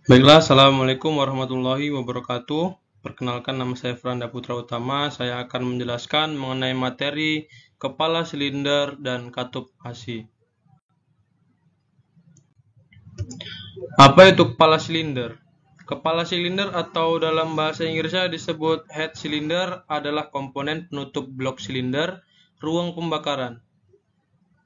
Baiklah, Assalamualaikum warahmatullahi wabarakatuh. Perkenalkan, nama saya Franda Putra Utama. Saya akan menjelaskan mengenai materi kepala silinder dan katup ASI. Apa itu kepala silinder? Kepala silinder atau dalam bahasa Inggrisnya disebut head cylinder adalah komponen penutup blok silinder ruang pembakaran.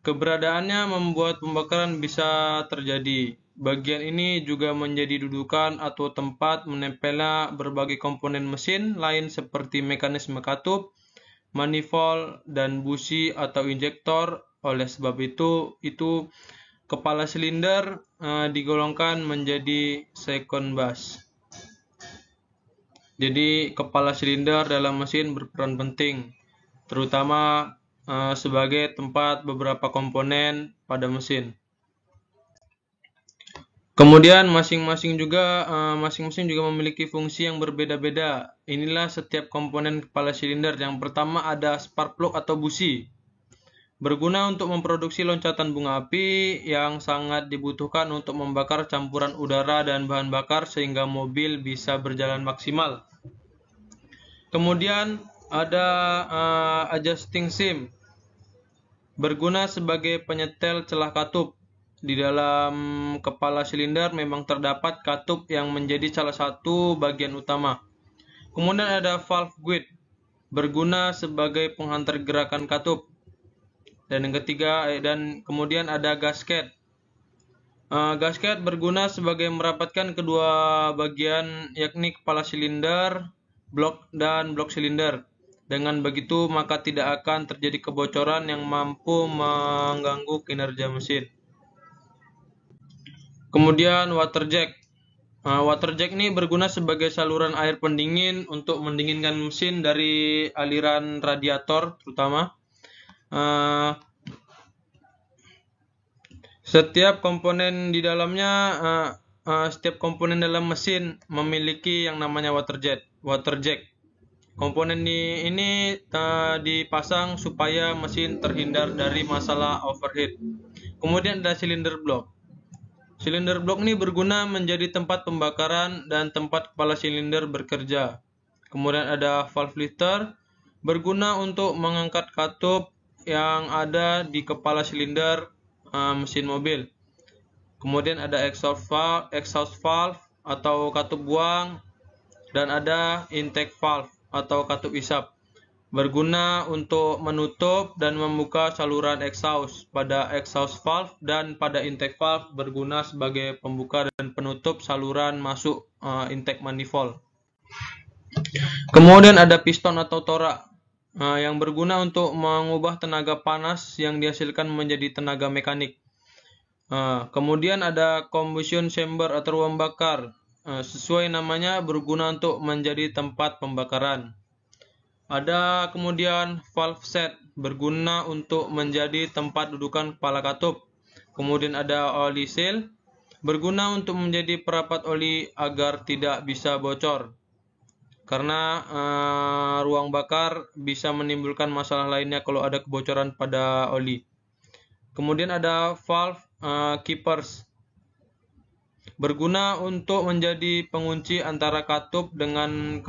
Keberadaannya membuat pembakaran bisa terjadi. Bagian ini juga menjadi dudukan atau tempat menempelnya berbagai komponen mesin lain seperti mekanisme katup, manifold, dan busi atau injektor. Oleh sebab itu kepala silinder digolongkan menjadi second bus. Jadi kepala silinder dalam mesin berperan penting, terutama sebagai tempat beberapa komponen pada mesin. Kemudian masing-masing juga memiliki fungsi yang berbeda-beda. Inilah setiap komponen kepala silinder. Yang pertama ada spark plug atau busi. Berguna untuk memproduksi loncatan bunga api yang sangat dibutuhkan untuk membakar campuran udara dan bahan bakar sehingga mobil bisa berjalan maksimal. Kemudian ada adjusting seam. Berguna sebagai penyetel celah katup. Di dalam kepala silinder memang terdapat katup yang menjadi salah satu bagian utama. Kemudian ada valve guide, berguna sebagai penghantar gerakan katup. Dan yang ketiga, kemudian ada gasket. Gasket berguna sebagai merapatkan kedua bagian, yakni kepala silinder, blok silinder. Dengan begitu maka tidak akan terjadi kebocoran yang mampu mengganggu kinerja mesin. Kemudian water jack. Water jack ini berguna sebagai saluran air pendingin untuk mendinginkan mesin dari aliran radiator terutama. Setiap komponen dalam mesin memiliki yang namanya water jack. Komponen ini dipasang supaya mesin terhindar dari masalah overheat. Kemudian ada cylinder block. Silinder blok ini berguna menjadi tempat pembakaran dan tempat kepala silinder bekerja. Kemudian ada valve lifter, berguna untuk mengangkat katup yang ada di kepala silinder mesin mobil. Kemudian ada exhaust valve atau katup buang, dan ada intake valve atau katup isap. Berguna untuk menutup dan membuka saluran exhaust. Pada exhaust valve dan pada intake valve berguna sebagai pembuka dan penutup saluran masuk intake manifold. Kemudian ada piston atau torak yang berguna untuk mengubah tenaga panas yang dihasilkan menjadi tenaga mekanik. Kemudian ada combustion chamber atau ruang bakar. Sesuai namanya, berguna untuk menjadi tempat pembakaran. Ada kemudian valve set, berguna untuk menjadi tempat dudukan kepala katup. Kemudian ada oli seal, berguna untuk menjadi perapat oli agar tidak bisa bocor. Karena ruang bakar bisa menimbulkan masalah lainnya kalau ada kebocoran pada oli. Kemudian ada valve keepers, berguna untuk menjadi pengunci antara katup dengan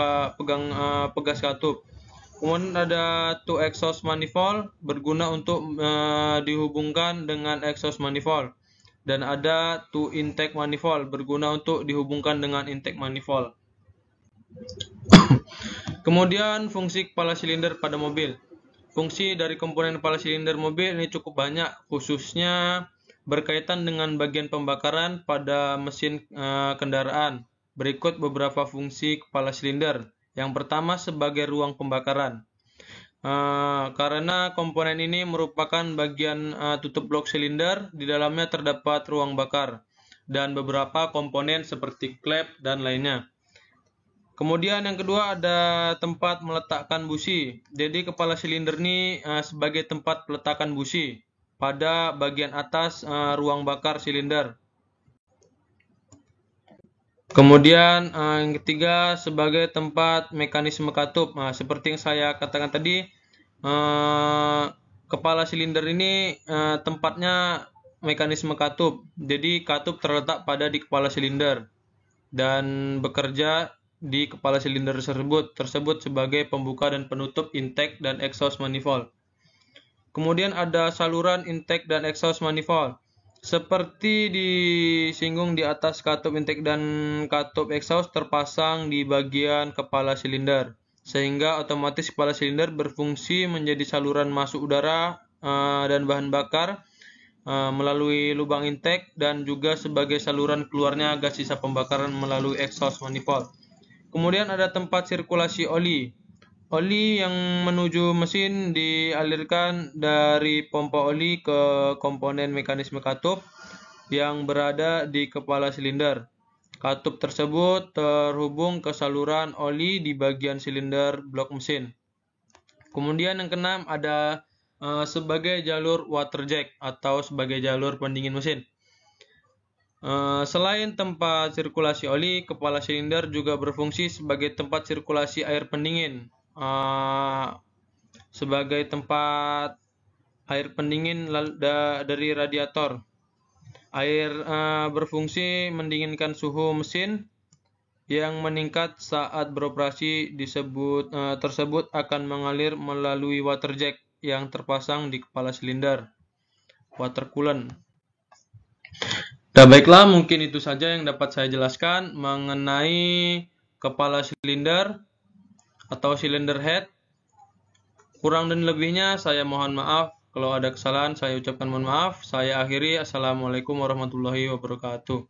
pegas katup. Kemudian ada two exhaust manifold, berguna untuk dihubungkan dengan exhaust manifold. Dan ada two intake manifold, berguna untuk dihubungkan dengan intake manifold. Kemudian fungsi kepala silinder pada mobil. Fungsi dari komponen kepala silinder mobil ini cukup banyak, khususnya berkaitan dengan bagian pembakaran pada mesin kendaraan. Berikut beberapa fungsi kepala silinder. Yang pertama sebagai ruang pembakaran. Karena komponen ini merupakan bagian tutup blok silinder, di dalamnya terdapat ruang bakar dan beberapa komponen seperti klep dan lainnya. Kemudian yang kedua ada tempat meletakkan busi. Jadi kepala silinder ini sebagai tempat peletakan busi pada bagian atas ruang bakar silinder. Kemudian yang ketiga sebagai tempat mekanisme katup. Seperti yang saya katakan tadi, kepala silinder ini tempatnya mekanisme katup. Jadi katup terletak di kepala silinder. dan bekerja di kepala silinder tersebut sebagai pembuka dan penutup intake dan exhaust manifold. Kemudian ada saluran intake dan exhaust manifold. Seperti disinggung di atas, katup intake dan katup exhaust terpasang di bagian kepala silinder, sehingga otomatis kepala silinder berfungsi menjadi saluran masuk udara dan bahan bakar melalui lubang intake, dan juga sebagai saluran keluarnya gas sisa pembakaran melalui exhaust manifold. Kemudian ada tempat sirkulasi oli. Oli yang menuju mesin dialirkan dari pompa oli ke komponen mekanisme katup yang berada di kepala silinder. Katup tersebut terhubung ke saluran oli di bagian silinder blok mesin. Kemudian yang keenam ada sebagai jalur water jet atau sebagai jalur pendingin mesin. Selain tempat sirkulasi oli, kepala silinder juga berfungsi sebagai tempat sirkulasi air pendingin. Sebagai tempat air pendingin dari radiator. Air berfungsi mendinginkan suhu mesin yang meningkat saat beroperasi tersebut akan mengalir melalui water jet yang terpasang di kepala silinder, water coolant. Baiklah, mungkin itu saja yang dapat saya jelaskan mengenai kepala silinder atau cylinder head. Kurang dan lebihnya saya mohon maaf. Kalau ada kesalahan saya ucapkan mohon maaf. Saya akhiri. Assalamualaikum warahmatullahi wabarakatuh.